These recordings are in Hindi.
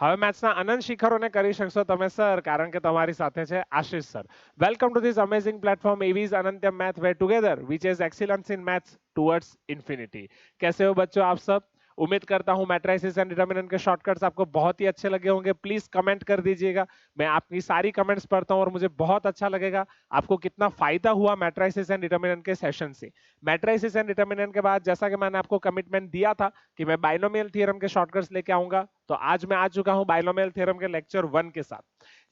હવે મેથ્સના અનંત શિખરોને કરી શકશો તમે સર, કારણ કે તમારી સાથે છે Ashish sir. Welcome to this amazing platform एवीज Anantyam math way together which is excellence in maths towards infinity. कैसे हो बच्चों आप सब? उम्मीद करता हूं मैट्रिसेस एंड डिटरमिनेंट के शॉर्टकट्स आपको बहुत ही अच्छे लगे होंगे. प्लीज कमेंट कर दीजिएगा, मैं आपकी सारी कमेंट्स पढ़ता हूं और मुझे बहुत अच्छा लगेगा आपको कितना फायदा हुआ मैट्रिसेस एंड डिटरमिनेंट के सेशन से. मैट्रिसेस एंड डिटरमिनेंट के बाद जैसा कि मैंने आपको कमिटमेंट दिया था कि मैं बाइनोमियल थ्योरम के शॉर्टकट्स लेके आऊंगा, तो आज मैं आ चुका हूं बाइनोमियल थ्योरम के लेक्चर 1 के साथ.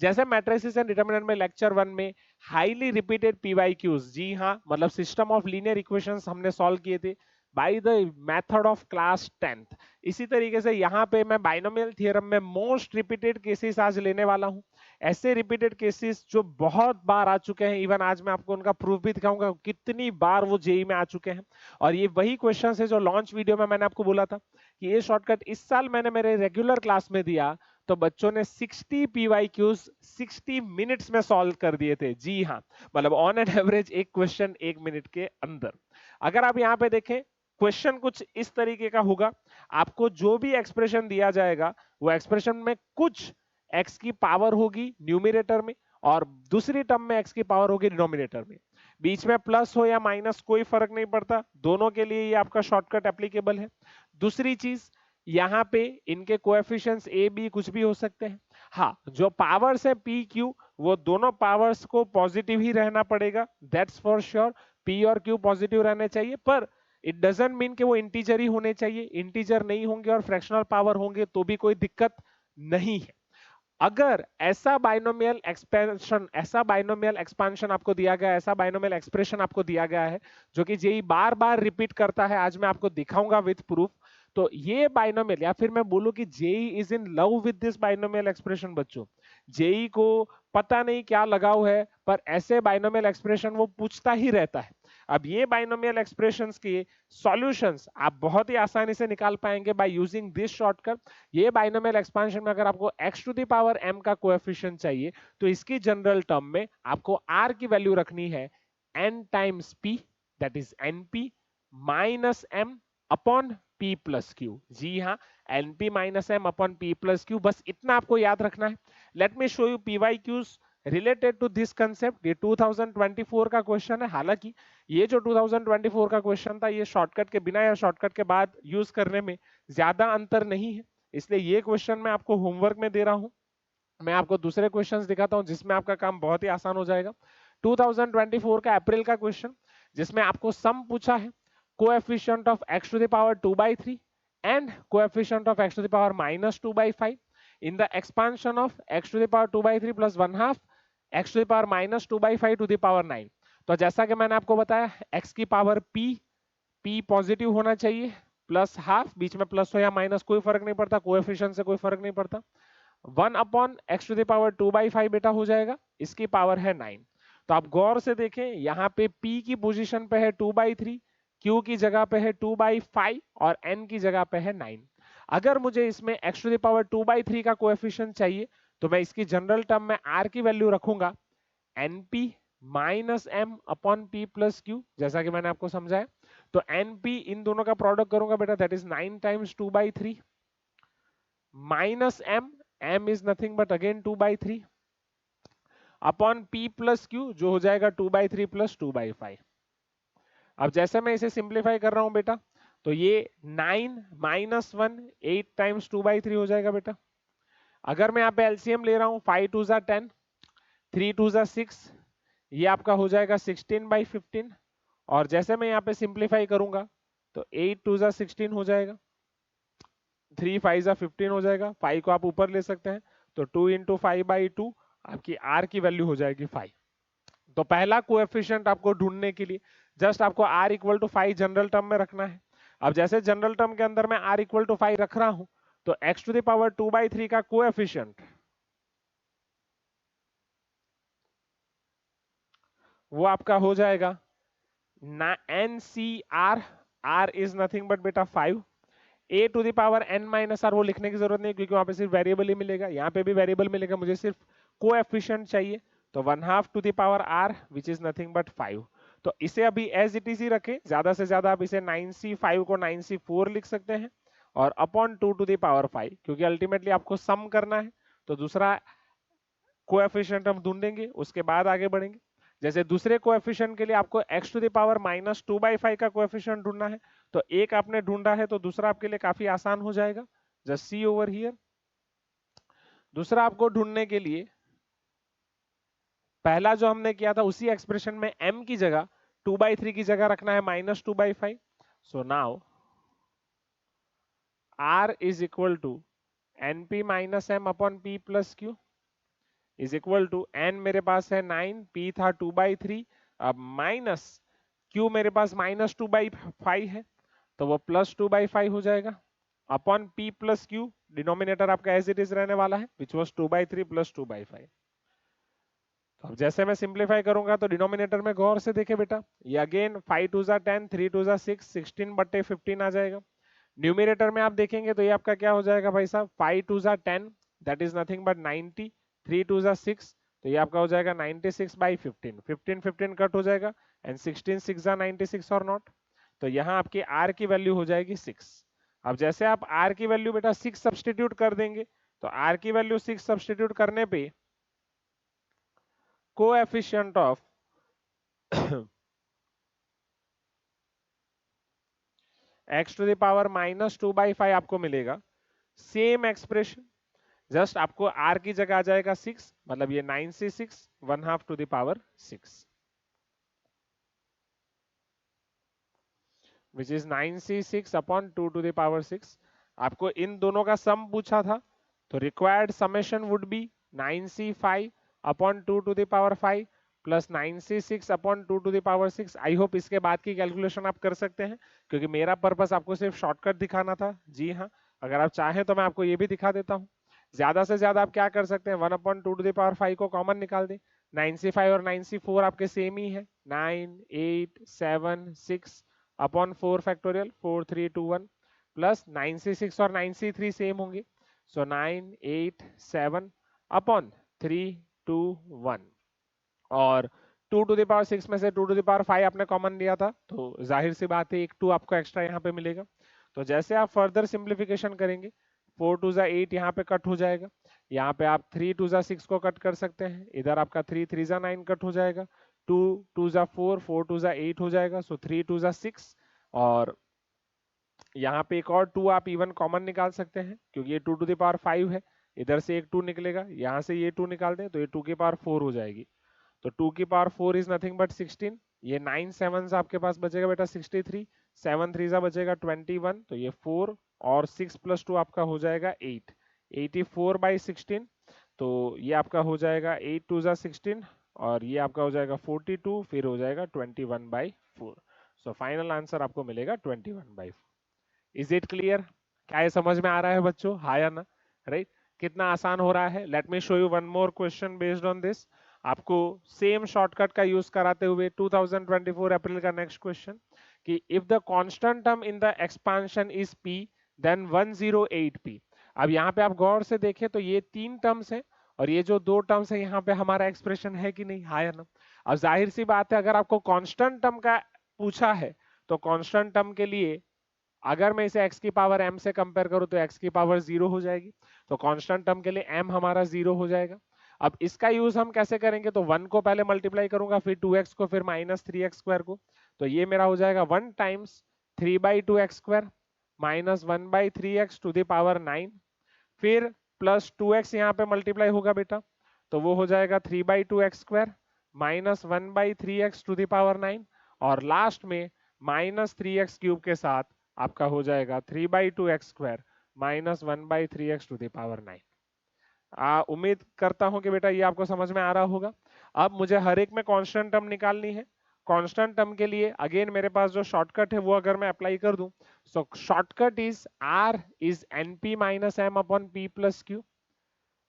जैसे मैट्रिसेस एंड डिटरमिनेंट में लेक्चर 1 में हाईली रिपीटेड पीवाईक्यूज, जी हां, मतलब सिस्टम ऑफ लीनियर इक्वेशंस हमने सॉल्व किए थे by the method of class 10th. इसी तरीके से यहां पे मैं बाइनोमियल थ्योरम में मोस्ट रिपीटेड केसेस आज लेने वाला हूं. ऐसे रिपीटेड केसेस जो बहुत बार आ चुके हैं, इवन आज मैं आपको उनका प्रूफ भी दिखाऊंगा कितनी बार वो जेई में आ चुके हैं. और ये वही क्वेश्चन है जो लॉन्च वीडियो में मैंने आपको बोला था कि ये शॉर्टकट इस साल मैंने मेरे रेगुलर क्लास में दिया, तो बच्चों ने 60 पीवाईक्यूज 60 मिनट्स में सॉल्व कर दिए थे. जी हाँ, मतलब ऑन एन एवरेज एक क्वेश्चन 1 मिनट के अंदर. अगर आप यहाँ पे देखें, क्वेश्चन कुछ इस तरीके का होगा. आपको जो भी एक्सप्रेशन दिया जाएगा वो एक्सप्रेशन में कुछ एक्स की पावर होगी न्यूमिनेटर में और दूसरी टर्म में एक्स की पावर होगी डिनोमिनेटर में. बीच में प्लस हो या माइनस कोई फर्क नहीं पड़ता, दोनों के लिए ये आपका शॉर्टकट एप्लीकेबल है. दूसरी चीज, यहाँ पे इनके कोएफिशिएंट्स ए बी कुछ भी हो सकते हैं. हाँ, जो पावर्स है पी क्यू, वो दोनों पावर्स को पॉजिटिव ही रहना पड़ेगा, दैट्स फॉर श्योर. पी और क्यू पॉजिटिव रहने चाहिए, पर इट डजंट मीन कि वो इंटीजर ही होने चाहिए. इंटीजर नहीं होंगे और फ्रैक्शनल पावर होंगे तो भी कोई दिक्कत नहीं है. अगर ऐसा बाइनोमियल एक्सपेंशन, ऐसा बाइनोमियल एक्सपांशन आपको दिया गया है, ऐसा बाइनोमियल एक्सप्रेशन आपको दिया गया है जो कि जेई बार बार रिपीट करता है, आज मैं आपको दिखाऊंगा विद प्रूफ. तो ये बाइनोमियल, या फिर मैं बोलूं कि JEE is in love with this binomial expression. बच्चों, जेई को पता नहीं क्या लगाव है, पर ऐसे बाइनोमियल एक्सप्रेशन वो पूछता ही रहता है. अब ये बाइनोमियल एक्सप्रेशंस के सॉल्यूशंस आप बहुत ही आसानी से निकाल पाएंगे बाय यूजिंग दिस शॉर्टकट. ये बाइनोमियल एक्सपांशन में अगर आपको x to the power m का कोएफिशिएंट चाहिए, तो इसकी जनरल टर्म में आपको r की वैल्यू रखनी है n times p, that is np minus m upon p plus q. जी हाँ, np minus m upon p plus q, बस इतना आपको याद रखना है. Let me show you pyqs related to this concept. ये 2024 का क्वेश्चन है. हालांकि ये जो 2024 का क्वेश्चन था, ये शॉर्टकट के बिना या शॉर्टकट के बाद यूज करने में ज्यादा अंतर नहीं है, इसलिए ये क्वेश्चन मैं आपको होमवर्क में दे रहा हूं. मैं आपको दूसरे क्वेश्चंस दिखाता हूं जिसमें आपका काम बहुत ही आसान हो जाएगा. 2024 का अप्रैल का क्वेश्चन, जिसमें आपको सम पूछा है coefficient of x to the power 2/3 and coefficient of x to the power minus 2/5 in the expansion of x to the power 2/3 plus 1/2 x to the power minus 2/5 to the power 9. तो जैसा कि मैंने आपको बताया, x की पावर p पॉजिटिव होना चाहिए, प्लस हाफ, बीच में प्लस हो या माइनस कोई फर्क नहीं पड़ता, कोएफिशिएंट से कोई फर्क नहीं पड़ता. 1 upon x to the power 2/5 बेटा हो जाएगा, इसकी पावर है 9. तो आप गौर से देखें, यहाँ पे p की पोजीशन पे है 2/3, q की जगह पे है 2/5 और n की जगह पे है 9. अगर मुझे इसमें x टू द पावर 2/3 का कोएफिशिएंट चाहिए, तो मैं इसकी जनरल टर्म में r की वैल्यू रखूंगा np minus m upon p plus q, जैसा कि मैंने आपको समझाया. तो np इन दोनों का प्रोडक्ट करूंगा बेटा, that is 9 times 2/3 minus m is nothing but again 2/3 upon p plus q, जो हो जाएगा 2/3 प्लस 2/5. अब जैसे मैं इसे सिंप्लीफाई कर रहा हूं बेटा, तो ये 9 माइनस 1 8 टाइम्स 2/3 हो जाएगा बेटा. अगर मैं यहाँ पे एलसीएम ले रहा हूं, 5 2 जा 10, 3 2 जा 6, ये आपका हो जाएगा 16/15. और जैसे मैं यहाँ पे सिंप्लीफाई करूंगा, तो 8 2 जा 16 हो जाएगा, 3 5 जा 15 हो जाएगा, 5 को आप ऊपर ले सकते हैं, तो 2 इंटू 5/2 आपकी r की वैल्यू हो जाएगी 5. तो पहला कोएफिशिएंट आपको ढूंढने के लिए जस्ट आपको r equal to 5 general term में रखना है. अब जैसे जनरल टर्म के अंदर मैं r इक्वल टू 5 रख रहा हूं, तो x टू द पावर 2/3 का कोएफिशिएंट वो आपका हो जाएगा ना NCR, r is nothing but बेटा 5, a to the power n minus r वो लिखने की जरूरत नहीं, क्योंकि वहां पे सिर्फ वेरिएबल ही मिलेगा, यहाँ पे भी वेरिएबल मिलेगा, मुझे सिर्फ कोएफिशिएंट चाहिए. तो 1/2 to the power r which is nothing but 5. तो इसे अभी एज इट इज ही रखें, ज्यादा से ज्यादा आप इसे 9c5 को 9c4 लिख सकते हैं, और अपॉन 2 टू द पावर 5, क्योंकि अल्टीमेटली आपको सम करना है तो दूसरा कोएफिशिएंट हम ढूंढेंगे, उसके बाद आगे बढ़ेंगे। जैसे दूसरे कोएफिशिएंट के लिए आपको x टू द पावर -2/5 का कोएफिशिएंट ढूंढना है, तो एक आपने ढूंढा है तो दूसरा आपके लिए काफी आसान हो जाएगा। जस्ट सी ओवर हियर, दूसरा आपको ढूंढने के लिए पहला जो हमने किया था उसी एक्सप्रेशन में m की जगह 2/3 की जगह रखना है -2/5। So now r is equal to np minus m upon p plus q is equal to n मेरे पास है 9, p था 2/3, अब माइनस q मेरे पास -2/5 है तो वो +2/5 हो जाएगा upon p plus Q, denominator आपका एज इट इज रहने वाला है विच वॉज 2/3 + 2/5। तो अब जैसे मैं सिंप्लीफाई करूंगा तो डिनोमिनेटर में गौर से देखे बेटा, ये अगेन 5 2 जा 10, 3 2 जा 6, 16/15 आ जाएगा। न्यूमिनेटर में आप देखेंगे तो ये आपका क्या हो जाएगा भाई साहब, 5 2 जा 10, दैट इज नथिंग बट 90, 3 2 जा 6, तो ये आपका हो जाएगा 96/15, 15 15 कट हो जाएगा एंड 16 6 जा 96 और नॉट, तो यहाँ आपकी r की वैल्यू हो जाएगी 6। अब जैसे आप r की वैल्यू बेटा 6 सब्सटीट्यूट कर देंगे तो r की वैल्यू 6 सब्सटीट्यूट करने पे coefficient of x to the power -2/5 आपको मिलेगा। सेम एक्सप्रेशन, जस्ट आपको r की जगह आ जाएगा 6, मतलब ये 9c6 1/2 to the power 6 which is 9c6 upon 2 to the power 6। आपको इन दोनों का सम पूछा था तो required summation would be 9c5 upon 2 to the power 5 plus 9c6 upon 2 to the power 6। I hope इसके बाद की कैलकुलेशन आप कर सकते हैं, क्योंकि मेरा पर्पस आपको सिर्फ शॉर्टकट दिखाना था। जी हाँ, अगर आप चाहें तो मैं आपको ये भी दिखा देता हूँ। ज्यादा से ज्यादा आप क्या कर सकते हैं, 1/2 टू द पावर 5 को कॉमन निकाल दें। 9c5 और 9c4 आपके सेम ही है, 9 8 7 6 अपॉन 4 फैक्टोरियल 4 3 2 1 प्लस 9c6 और 9c3 सेम होंगे, सो 9 8 7 अपॉन 3 2 1, और 2 टू द पावर 6 में से 2 टू द पावर 5 आपने कॉमन लिया था तो जाहिर सी बात है एक 2 आपको एक्स्ट्रा यहाँ पे मिलेगा। तो जैसे आप फर्दर सिंप्लीफिकेशन करेंगे 4 2 जा 8 यहाँ पे कट हो जाएगा, यहाँ पे आप 3 2 जा 6 को कट कर सकते हैं, इधर आपका 3 3 जा 9 कट हो जाएगा, 2 2 जा 4, 4 2 जा 8 हो जाएगा, सो 3 2 जा 6, और यहाँ पे एक और 2 आप इवन कॉमन निकाल सकते हैं क्योंकि ये 2 टू द पावर 5 है, इधर से एक 2 निकलेगा, यहाँ से ये 2 निकाल दें तो ये 2 की पावर 4 हो जाएगी, तो 2 की पावर 4 इज नथिंग बट 16, ये 9 7 आपके पास बचेगा बेटा 63, 7 3 बचेगा 21, तो ये 4 और 6 + 2 आपका हो जाएगा 8, 84/16, तो ये आपका हो जाएगा 8 2 जा 16 और ये आपका हो जाएगा 42, फिर हो जाएगा 21/4। सो फाइनल आंसर आपको मिलेगा 21/4। Is it clear? क्या ये समझ में आ रहा है बच्चों, हाँ या ना? राइट, कितना आसान हो रहा है। Let me show you one more question based on this, आपको सेम शॉर्टकट का यूज कराते हुए 2024 अप्रैल का नेक्स्ट क्वेश्चन कि if the constant term in the expansion is p then 108p। अब यहाँ पे आप गौर से देखें तो ये 3 टर्म्स हैं और ये जो 2 टर्म्स है यहाँ पे हमारा एक्सप्रेशन है कि नहीं, हाँ या ना? अब जाहिर सी बात है अगर आपको कांस्टेंट टर्म का पूछा है तो कांस्टेंट टर्म के लिए अगर मैं इसे x की पावर m से कंपेयर करूं तो x की पावर 0 हो जाएगी, तो कांस्टेंट टर्म के लिए m हमारा 0 हो जाएगा। अब इसका यूज हम कैसे करेंगे, तो 1 को पहले मल्टीप्लाई करूंगा, फिर 2x को, फिर -3x² को, तो ये मेरा हो जाएगा 1 times 3/2x² minus 1/3x to the power 9, फिर प्लस 2x यहाँ पे मल्टीप्लाई होगा बेटा, तो वो हो जाएगा 3/2x² minus 1/3x to the power 9, और लास्ट में -3x³ के साथ आपका हो जाएगा 3/2x² minus 1/3x to the power 9। उम्मीद करता हूं कि बेटा ये आपको समझ में आ रहा होगा। अब मुझे हर एक में कांस्टेंट टर्म निकालनी है। कांस्टेंट टर्म के लिए अगेन मेरे पास जो शॉर्टकट है वो अगर मैं अप्लाई कर दूं, so shortcut is r is np minus m upon p plus q।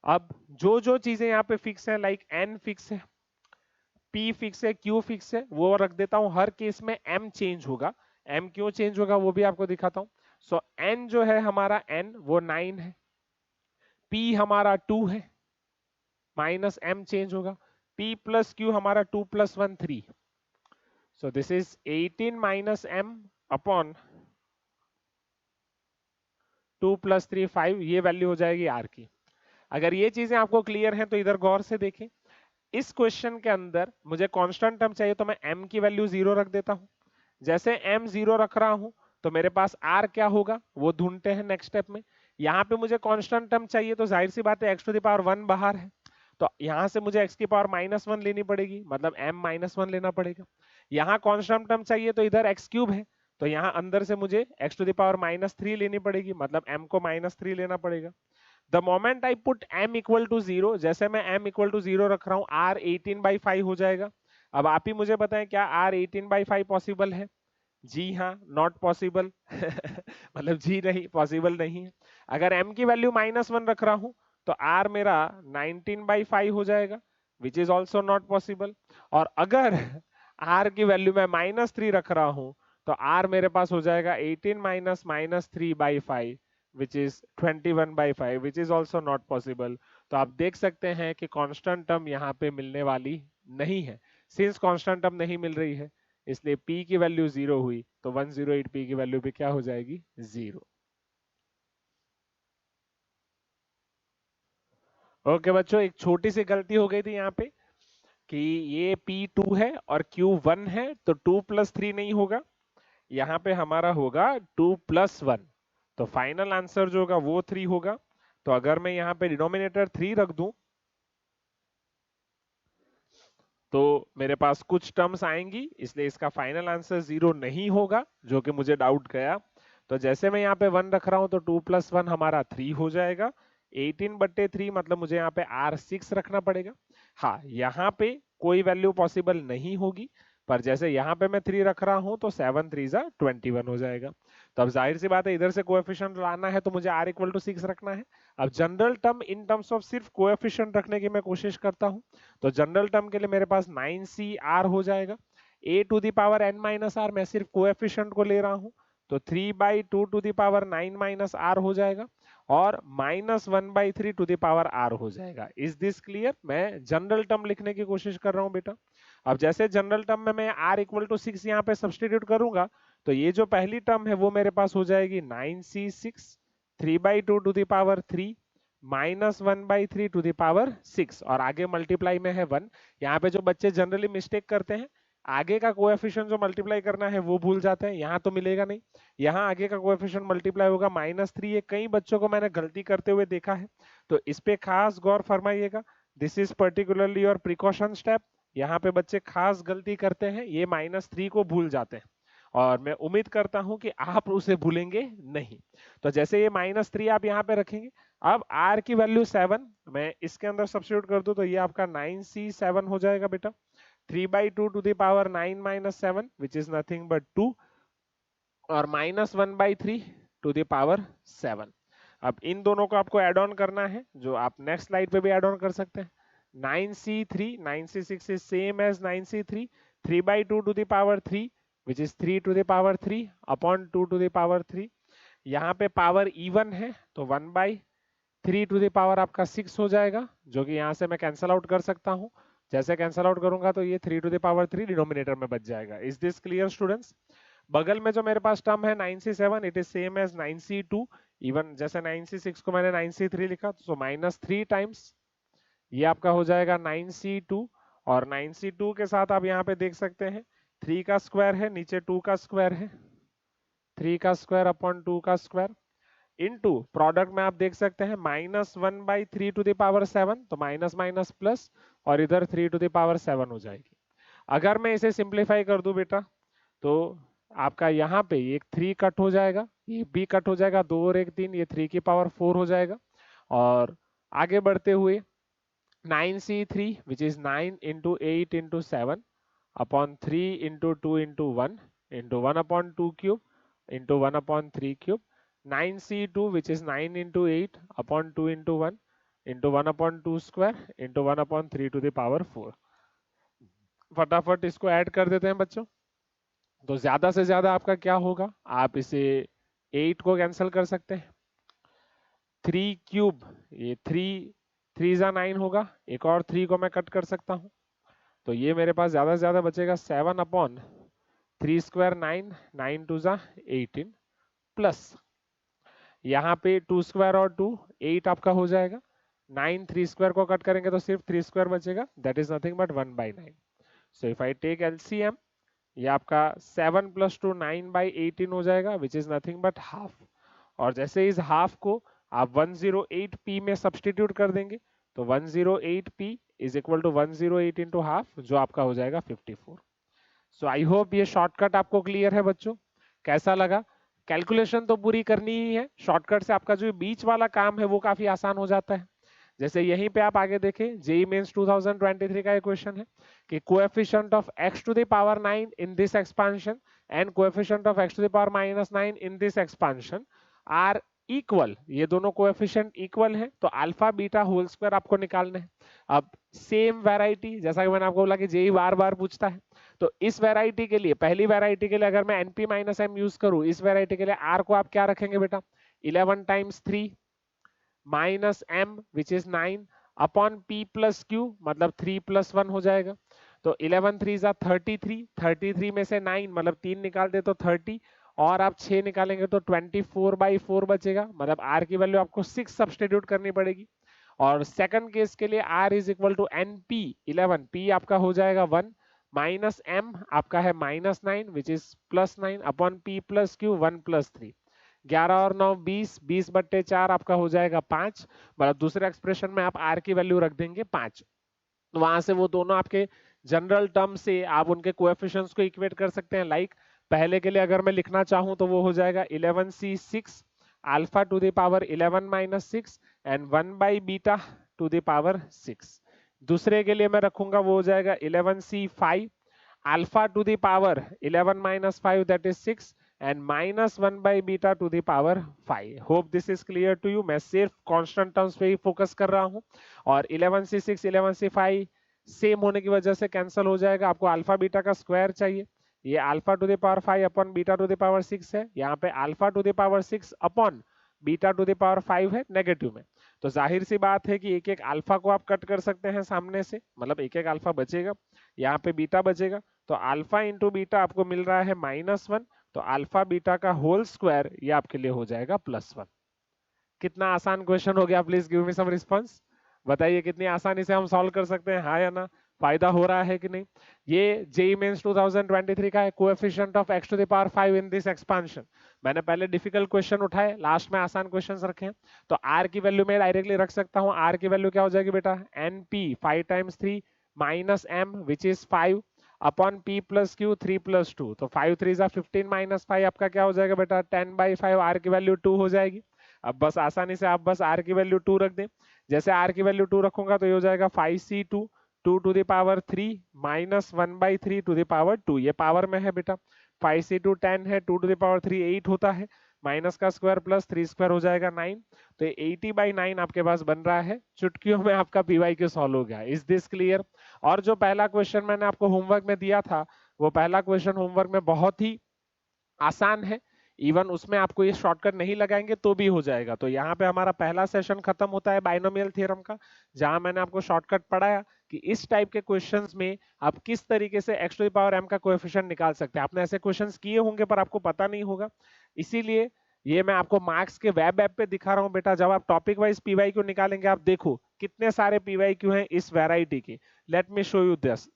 अब जो जो चीजें यहाँ पे फिक्स है, लाइक n फिक्स है, p फिक्स है, q फिक्स है, वो रख देता हूं। हर केस में m चेंज होगा, m क्यों चेंज होगा वो भी आपको दिखाता हूं। सो n जो है हमारा n वो 9 है, p हमारा 2 है, माइनस m चेंज होगा, p प्लस q हमारा 2 + 1 3, so this is 18 minus m upon 2 + 3 5, ये वैल्यू हो जाएगी आर की। अगर ये चीजें आपको क्लियर हैं तो इधर गौर से देखें। इस क्वेश्चन के अंदर मुझे कांस्टेंट टर्म चाहिए तो मैं m की वैल्यू 0 रख देता हूं। जैसे m 0 रख रहा हूं तो मेरे पास r क्या होगा वो ढूंढते हैं नेक्स्ट स्टेप में। यहाँ पे मुझे कांस्टेंट टर्म चाहिए तो जाहिर सी बात है x⁻1 बाहर है, तो यहां से मुझे x⁻−1 लेनी पड़ेगी, मतलब m-1 लेना पड़ेगा। यहाँ कांस्टेंट टर्म चाहिए तो इधर x³ है, तो यहाँ अंदर से मुझे x⁻³ लेनी पड़ेगी, मतलब m को -3 लेना पड़ेगा। The moment I put m equal to 0, जैसे मैं m इक्वल टू 0 रख रहा हूं r 18/5 हो जाएगा। अब आप ही मुझे बताएं क्या r 18/5 पॉसिबल है? जी हाँ, नॉट पॉसिबल। मतलब जी नहीं, पॉसिबल नहीं है। अगर m की वैल्यू -1 रख रहा हूं तो r मेरा 19/5 हो जाएगा, which is also not possible. और अगर r की वैल्यू मैं -3 रख रहा हूं तो r मेरे पास हो जाएगा 18 -3/5, which is 21/5, which is also not possible। तो आप देख सकते हैं कि कांस्टेंट टर्म यहाँ पे मिलने वाली नहीं है। सिंस कांस्टेंट टर्म नहीं मिल रही है इसलिए p की वैल्यू 0 हुई, तो 108 p की वैल्यू भी क्या हो जाएगी? 0। ओके बच्चों, एक छोटी सी गलती हो गई थी यहाँ पे कि ये p2 है और q1 है, तो 2 + 3 नहीं होगा, यहाँ पे हमारा होगा 2 + 1। तो फाइनल आंसर जो होगा वो 3 होगा। तो अगर मैं यहाँ पे डिनोमिनेटर 3 रख दूं तो मेरे पास कुछ टर्म्स आएंगी, इसलिए इसका फाइनल आंसर 0 नहीं होगा, जो कि मुझे डाउट गया। तो जैसे मैं यहाँ पे 1 रख रहा हूं तो 2 + 1 हमारा 3 हो जाएगा। 18/3 मतलब मुझे यहाँ पे R6 रखना पड़ेगा। हाँ, यहाँ पे कोई वैल्यू पॉसिबल नहीं होगी, पर जैसे यहाँ पे मैं 3 रख रहा हूं तो 7 3 21 हो जाएगा। तो अब जाहिर सी बात है इधर से कोएफिशिएंट लाना है तो मुझे R = 6 रखना है। अब general term in terms of सिर्फ कोएफिशिएंट रखने की मैं कोशिश करता हूं, तो जनरल टर्म के लिए मेरे पास 9CR हो जाएगा। a⁻n-r मैं सिर्फ कोएफिशिएंट को ले रहा हूं, तो 3/2⁹ हो जाएगा और -1/3 हो जाएगा। Is this clear? मैं जनरल टर्म लिखने की कोशिश कर रहा हूं बेटा। अब जैसे जनरल टर्म में मैं r = 6 यहाँ पे सब्सटीट्यूट करूंगा तो ये जो पहली टर्म है वो मेरे पास हो जाएगी 9c6 3/2⁵ -1/3⁶ और आगे मल्टीप्लाई में है 1। यहाँ पे जो बच्चे जनरली मिस्टेक करते हैं, आगे का कोएफिशिएंट जो मल्टीप्लाई करना है वो भूल जाते हैं, यहाँ तो मिलेगा नहीं। यहाँ आगे का कोएफिशिएंट मल्टीप्लाई होगा -3। ये कई बच्चों को मैंने गलती करते हुए देखा है, तो इस पे खास गौर फरमाइएगा। This is particularly your precaution step. यहाँ पे बच्चे खास गलती करते हैं, ये -3 को भूल जाते हैं और मैं उम्मीद करता हूं कि आप उसे भूलेंगे नहीं। तो जैसे ये -3 आप यहाँ पे रखेंगे, अब r की वैल्यू 7 मैं इसके अंदर सब्स्टिट्यूट कर दूं तो ये आपका 9c7 हो जाएगा बेटा। 3/2⁹ विच इज नथिंग बट 2 और -1/3⁷ अब इन दोनों को आपको ऐड ऑन करना है, जो आप नेक्स्ट स्लाइड पे भी ऐड ऑन कर सकते हैं। 9c6 is same as 9c3। 3/2⁵ which is 3⁻³ upon 2⁻3। यहाँ पे पावर इवन है तो 1/3 आपका 6 हो जाएगा, जो कि यहाँ से मैं कैंसल आउट कर सकता हूँ। जैसे कैंसल आउट करूंगा तो ये 3⁻3 डिनोमिनेटर में बच जाएगा। Is this clear students? बगल में जो मेरे पास टर्म है 9c7, it is same as 9c2। Even जैसे 9c6 को मैंने 9c3 लिखा तो -3 टाइम्स ये आपका हो जाएगा 9c2। और 9c2 के साथ आप यहाँ पे देख सकते हैं 3 का स्क्वायर है, नीचे 2 का स्क्वायर है, 3 का स्क्वायर अपॉन 2 का स्क्वायर इनटू प्रोडक्ट में आप देख सकते हैं -1/3⁷ तो माइनस माइनस प्लस और इधर 3⁻7 हो जाएगी। अगर मैं इसे सिंप्लीफाई कर दूं बेटा तो आपका यहाँ पे एक 3 कट हो जाएगा, ये भी कट हो जाएगा, 2 और 1 3, ये 3⁴ हो जाएगा। और आगे बढ़ते हुए 9c3 which is 9 × 8 × 7 upon 3 × 2 × 1 × 1/2³ × 1/3³ 9c2 which is 9 × 8 upon 2 × 1 into 1/2 square into 1/3⁴। फटाफट इसको ऐड कर देते हैं बच्चों। तो ज्यादा से ज्यादा आपका क्या होगा, आप इसे 8 को कैंसिल कर सकते हैं, 3³ ये 3 × 9 होगा, एक और 3 को मैं कट कर सकता हूँ, तो ये मेरे पास ज्यादा से ज्यादा बचेगा 7/3² 9 9 2 = 18 प्लस यहाँ पे 2 स्क्वायर और 2 8 आपका हो जाएगा। 9 3 स्क्वायर को कट करेंगे तो सिर्फ 3 स्क्वायर बचेगा, that is nothing but 1/9। So if I take LCM, ये आपका 7 + 2 9/18 हो जाएगा, which is nothing but half. और जैसे इस हाफ को आप 108p में सब्सटीट्यूट कर देंगे तो 108p is equal to 108 into half, जो आपका हो जाएगा 54। सो आई होप ये शॉर्टकट आपको क्लियर है बच्चों। कैसा लगा? कैलकुलेशन तो पूरी करनी ही है, शॉर्टकट से आपका जो बीच वाला काम है वो काफी आसान हो जाता है। जैसे यहीं पे आप आगे देखें, जेई मेंस 2023 का एक क्वेश्चन है कि coefficient of x to the power 9 in this expansion and coefficient of x to the power -9 in this expansion are equal. ये दोनों कोएफिशिएंट इक्वल है तो अल्फा बीटा होल स्क्वायर आपको निकालना है। अब सेम वैरायटी, जैसा कि मैंने आपको बोला कि जेई बार बार पूछता है, तो इस वैरायटी के लिए, पहली वैरायटी के लिए अगर मैं np - m यूज करूं, इस वैरायटी के लिए r को आप क्या रखेंगे बेटा? 11 × 3 minus m which is 9 upon p plus q, मतलब 3 + 1 हो जाएगा। तो 11 3 जा 33, 33 में से 9 मतलब 3 निकाल दे तो 30, और आप 6 निकालेंगे तो 24/4 बचेगा, मतलब r की वैल्यू आपको 6 सब्सटीट्यूट करनी पड़ेगी। और सेकंड केस के लिए r is equal to np 11, p आपका हो जाएगा 1 माइनस m आपका है -9 which is +9 upon p plus q 1 + 3। 11 और 9 20, 20/4 आपका हो जाएगा 5, मतलब दूसरे एक्सप्रेशन में आप r की वैल्यू रख देंगे 5। तो वहां से वो दोनों आपके जनरल टर्म से आप उनके कोएफिशिएंट्स को इक्वेट कर सकते हैं। लाइक पहले के लिए अगर मैं लिखना चाहूं तो वो हो जाएगा 11c 6 alpha to the power 11 - 6 and 1/बीटा टू द पावर 6। दूसरे के लिए मैं रखूंगा वो हो जाएगा 11c 5 alpha to the power 11 - 5 that is 6 and -1/बीटा to the power 5। Hope this is clear to you. मैं सिर्फ कांस्टेंट टर्म्स पे ही फोकस कर रहा हूं, और 11c6 11c5 सेम होने की वजह से कैंसिल हो जाएगा। आपको अल्फा बीटा का स्क्वायर चाहिए, ये alpha to the power 5 upon beta two the power 6 है, यहाँ पे alpha to the power 6 upon beta two the power 5 है नेगेटिव में। तो जाहिर सी बात है कि एक एक अल्फा को आप कट कर सकते हैं सामने से, मतलब एक एक अल्फा बचेगा, यहाँ पे बीटा बचेगा, तो अल्फा इंटू बीटा आपको मिल रहा है -1, तो अल्फा बीटा का होल स्क्वायर ये आपके लिए हो जाएगा +1। कितना आसान क्वेश्चन हो गया? Please give me some response. बताइए कितनी आसानी से हम सॉल्व कर सकते हैं, हाँ या ना? फायदा हो रहा है कि नहीं? ये जेईई मेंस 2023 का है, coefficient of x to the power 5 in this expansion. मैंने पहले डिफिकल्ट क्वेश्चन उठाए, लास्ट में आसान क्वेश्चंस रखे हैं। तो r की वैल्यू मैं डायरेक्टली रख सकता हूं। r की वैल्यू क्या हो जाएगी बेटा? np 5 × 3 minus m which is 5 upon p plus q 3 + 2। तो 5 3 जा 15 - 5 आपका क्या हो जाएगा बेटा? 10/5। r की वैल्यू 2 हो जाएगी। अब बस आसानी से आप बस r की वैल्यू 2 रख दें। जैसे r की वैल्यू 2 रखूंगा तो ये हो जाएगा 5c2 2 to the power 3 minus 1/3 to the power 2। ये पावर में है बेटा, 5c2 10 है, 2 टू द पावर 3 8 होता है, माइनस का स्क्वायर प्लस 3 स्क्वायर हो जाएगा 9। तो 80/9 आपके पास बन रहा है। चुटकियों में आपका पीवाईक्यू सॉल्व हो गया। Is this clear? और जो पहला क्वेश्चन मैंने आपको होमवर्क में दिया था, वो पहला क्वेश्चन होमवर्क में बहुत ही आसान है, इवन उसमें आपको ये शॉर्टकट नहीं लगाएंगे तो भी हो जाएगा। तो यहाँ पे हमारा पहला सेशन खत्म होता है बाइनोमियल थ्योरम का, जहां मैंने आपको शॉर्टकट पढ़ाया कि इस टाइप के क्वेश्चंस में आप किस तरीके से x to the power m का कोएफिशिएंट निकाल सकते हैं। आपने ऐसे क्वेश्चंस किए होंगे पर आपको पता नहीं होगा, इसीलिए ये मैं आपको मार्क्स के वेब ऐप पे दिखा रहा हूँ बेटा। जब आप टॉपिक वाइज पीवाईक्यू निकालेंगे, आप देखो कितने सारे पीवाईक्यू हैं इस वैरायटी के। Late me show you this.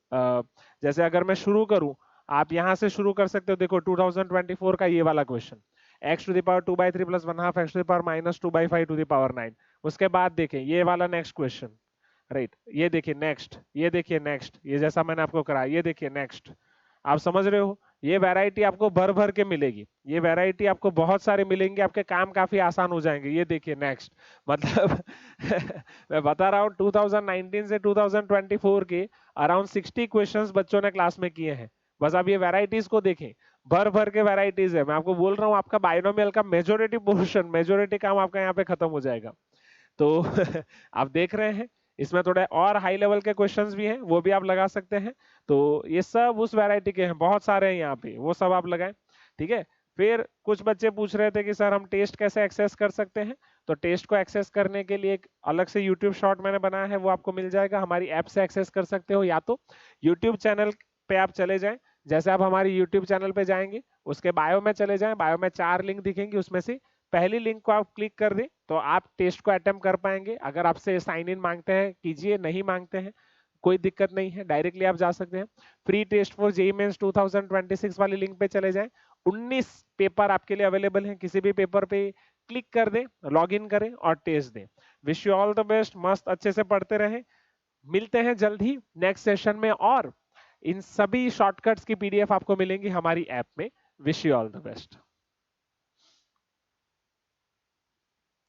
जैसे अगर मैं शुरू करूं, आप यहां से शुरू कर सकते हो। देखो 2024 का ये वाला question, x to the power 2/3 + 1/2 x to the power -2/5 to the power 9। उसके बाद देखें ये वाला नेक्स्ट क्वेश्चन, राइट, ये देखिए नेक्स्ट, ये देखिए नेक्स्ट, ये जैसा मैंने आपको कराया, ये देखिए नेक्स्ट। आप समझ रहे हो? ये वैरायटी आपको भर भर के मिलेगी, ये वैरायटी आपको बहुत सारे मिलेंगे, आपके काम काफी आसान हो जाएंगे। ये देखिए नेक्स्ट, मतलब मैं बता रहा हूँ 2019 से 2024 के अराउंड 60 क्वेश्चंस बच्चों ने क्लास में किए हैं। बस आप ये वैरायटीज को देखें, भर भर के वैरायटीज है। मैं आपको बोल रहा हूँ आपका बाइनोमियल का मेजोरिटी पोर्शन, मेजोरिटी काम आपका यहाँ पे खत्म हो जाएगा। तो आप देख रहे हैं इसमें थोड़े और हाई लेवल के क्वेश्चंस भी हैं, वो भी आप लगा सकते हैं। तो ये सब उस वैरायटी के हैं, बहुत सारे हैं यहाँ पे, वो सब आप लगाएं, ठीक है। फिर कुछ बच्चे पूछ रहे थे कि सर हम टेस्ट कैसे एक्सेस कर सकते हैं। तो टेस्ट को एक्सेस करने के लिए एक अलग से यूट्यूब शॉर्ट मैंने बनाया है, वो आपको मिल जाएगा। हमारी ऐप से एक्सेस कर सकते हो, या तो यूट्यूब चैनल पे आप चले जाएं। जैसे आप हमारी यूट्यूब चैनल पे जाएंगे, उसके बायो में चले जाएं, बायो में 4 लिंक दिखेंगे, उसमें से पहली लिंक को आप क्लिक कर दें तो आप टेस्ट को अटेम्प्ट कर पाएंगे। अगर आपसे साइन इन मांगते हैं कीजिए, नहीं मांगते हैं कोई दिक्कत नहीं है, डायरेक्टली आप जा सकते हैं। Free test for JEE mains 2026 वाली लिंक पे चले जाएं। 19 पेपर आपके लिए अवेलेबल हैं, किसी भी पेपर पे क्लिक कर दें, लॉग इन करें और टेस्ट दें। Wish you all the best, मस्त अच्छे से पढ़ते रहें। मिलते हैं जल्द ही नेक्स्ट सेशन में, और इन सभी शॉर्टकट्स की पीडीएफ आपको मिलेंगी हमारी ऐप में। Wish you all the best.